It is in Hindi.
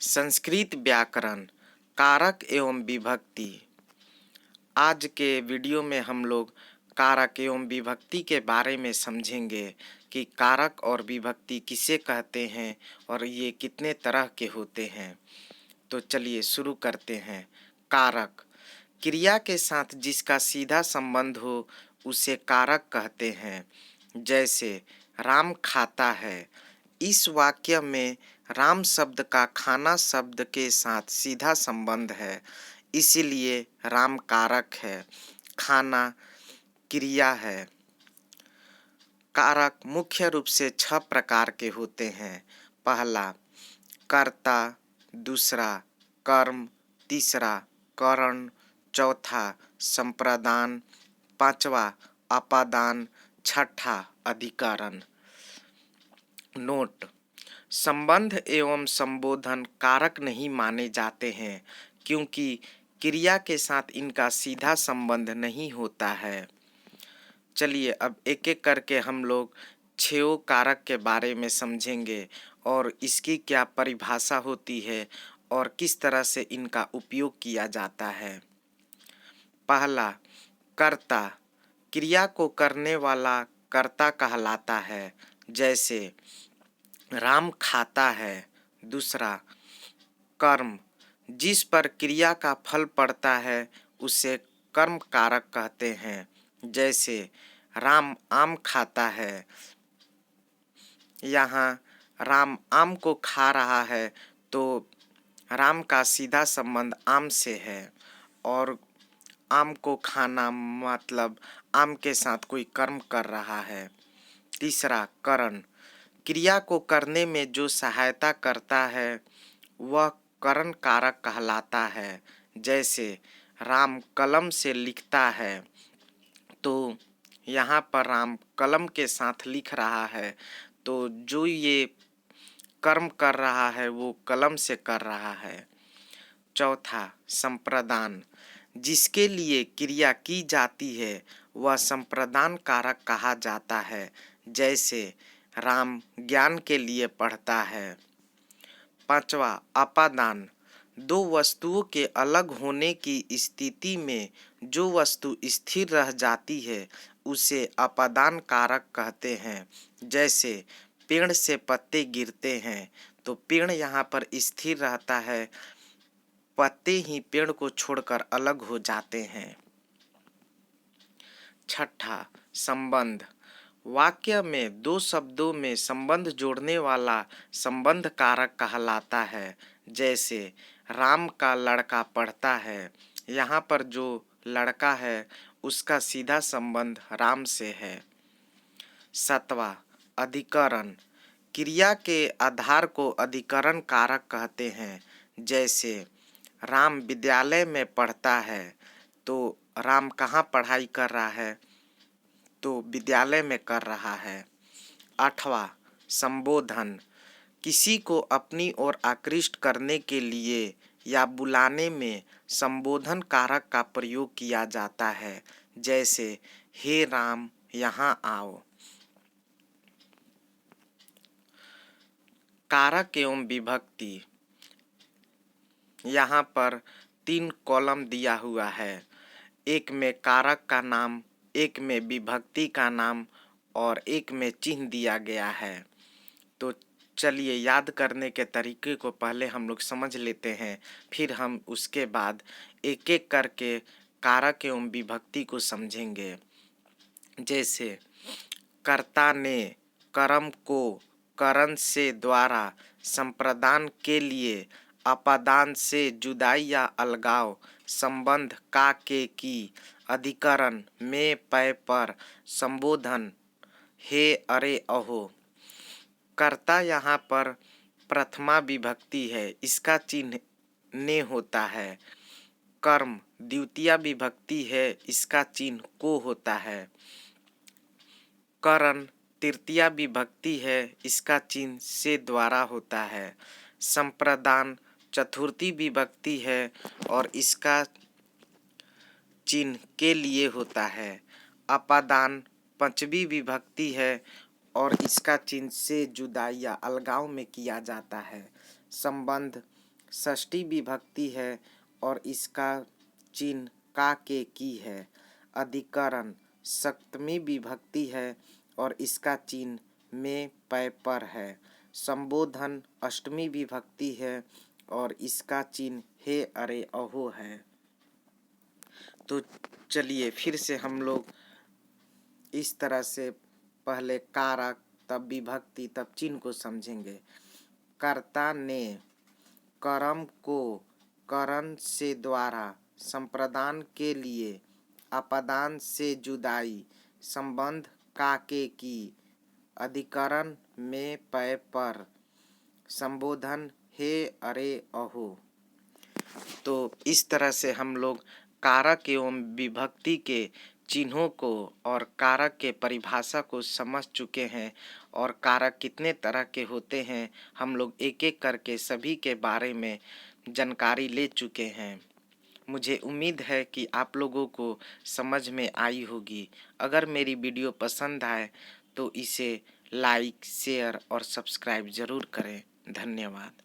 संस्कृत व्याकरण कारक एवं विभक्ति। आज के वीडियो में हम लोग कारक एवं विभक्ति के बारे में समझेंगे कि कारक और विभक्ति किसे कहते हैं और ये कितने तरह के होते हैं। तो चलिए शुरू करते हैं। कारक क्रिया के साथ जिसका सीधा संबंध हो उसे कारक कहते हैं। जैसे राम खाता है। इस वाक्य में राम शब्द का खाना शब्द के साथ सीधा संबंध है, इसीलिए राम कारक है। खाना क्रिया है। कारक मुख्य रूप से 6 प्रकार के होते हैं। पहला कर्ता, दूसरा कर्म, तीसरा करण, चौथा संप्रदान, पांचवा अपादान, छठा अधिकरण। नोट: संबंध एवं संबोधन कारक नहीं माने जाते हैं क्योंकि क्रिया के साथ इनका सीधा संबंध नहीं होता है। चलिए अब एक एक करके हम लोग 6 कारक के बारे में समझेंगे और इसकी क्या परिभाषा होती है और किस तरह से इनका उपयोग किया जाता है। पहला कर्ता, क्रिया को करने वाला कर्ता कहलाता है। जैसे राम खाता है। दूसरा कर्म, जिस पर क्रिया का फल पड़ता है उसे कर्म कारक कहते हैं। जैसे राम आम खाता है। यहाँ राम आम को खा रहा है तो राम का सीधा संबंध आम से है और आम को खाना मतलब आम के साथ कोई कर्म कर रहा है। तीसरा करण, क्रिया को करने में जो सहायता करता है वह करण कारक कहलाता है। जैसे राम कलम से लिखता है तो यहाँ पर राम कलम के साथ लिख रहा है तो जो ये कर्म कर रहा है वो कलम से कर रहा है। चौथा संप्रदान, जिसके लिए क्रिया की जाती है वह संप्रदान कारक कहा जाता है। जैसे राम ज्ञान के लिए पढ़ता है। पांचवा अपादान, दो वस्तुओं के अलग होने की स्थिति में जो वस्तु स्थिर रह जाती है उसे अपादान कारक कहते हैं। जैसे पेड़ से पत्ते गिरते हैं तो पेड़ यहाँ पर स्थिर रहता है, पत्ते ही पेड़ को छोड़कर अलग हो जाते हैं। छठा संबंध, वाक्य में दो शब्दों में संबंध जोड़ने वाला संबंध कारक कहलाता है। जैसे राम का लड़का पढ़ता है। यहाँ पर जो लड़का है उसका सीधा संबंध राम से है। सातवां अधिकरण, क्रिया के आधार को अधिकरण कारक कहते हैं। जैसे राम विद्यालय में पढ़ता है तो राम कहाँ पढ़ाई कर रहा है तो विद्यालय में कर रहा है। आठवां संबोधन, किसी को अपनी ओर आकृष्ट करने के लिए या बुलाने में संबोधन कारक का प्रयोग किया जाता है। जैसे हे राम यहाँ आओ। कारक एवं विभक्ति, यहाँ पर 3 कॉलम दिया हुआ है। एक में कारक का नाम, एक में विभक्ति का नाम और एक में चिन्ह दिया गया है। तो चलिए याद करने के तरीके को पहले हम लोग समझ लेते हैं, फिर हम उसके बाद एक एक करके कारक एवं विभक्ति को समझेंगे। जैसे कर्ता ने कर्म को करण से द्वारा, संप्रदान के लिए अपादान से जुदाई या अलगाव, संबंध का के की, अधिकरण में पै पर, संबोधन हे अरे अहो। कर्ता यहाँ पर प्रथमा विभक्ति है, इसका चिन्ह ने होता है। कर्म द्वितीया विभक्ति है, इसका चिन्ह को होता है। करण तृतीया विभक्ति है, इसका चिन्ह से द्वारा होता है। संप्रदान चतुर्थी विभक्ति है और इसका चिन्ह के लिए होता है। अपादान पंचवी विभक्ति है और इसका चिन्ह से जुदाई या अलगाव में किया जाता है। संबंध षष्ठी विभक्ति है और इसका चिन्ह का के की है। अधिकरण सप्तमी विभक्ति है और इसका चिन्ह में पै पर है। संबोधन अष्टमी विभक्ति है और इसका चिन्ह हे अरे अहो है। तो चलिए फिर से हम लोग इस तरह से पहले कारक, तब विभक्ति, तब चिन्ह को समझेंगे। कर्ता ने कर्म को करण से द्वारा संप्रदान के लिए अपदान से जुदाई संबंध का के की। अधिकरण में पै पर। संबोधन हे अरे अहो। तो इस तरह से हम लोग कारक एवं विभक्ति के चिन्हों को और कारक के परिभाषा को समझ चुके हैं और कारक कितने तरह के होते हैं हम लोग एक एक करके सभी के बारे में जानकारी ले चुके हैं। मुझे उम्मीद है कि आप लोगों को समझ में आई होगी। अगर मेरी वीडियो पसंद आए तो इसे लाइक, शेयर और सब्सक्राइब ज़रूर करें। धन्यवाद।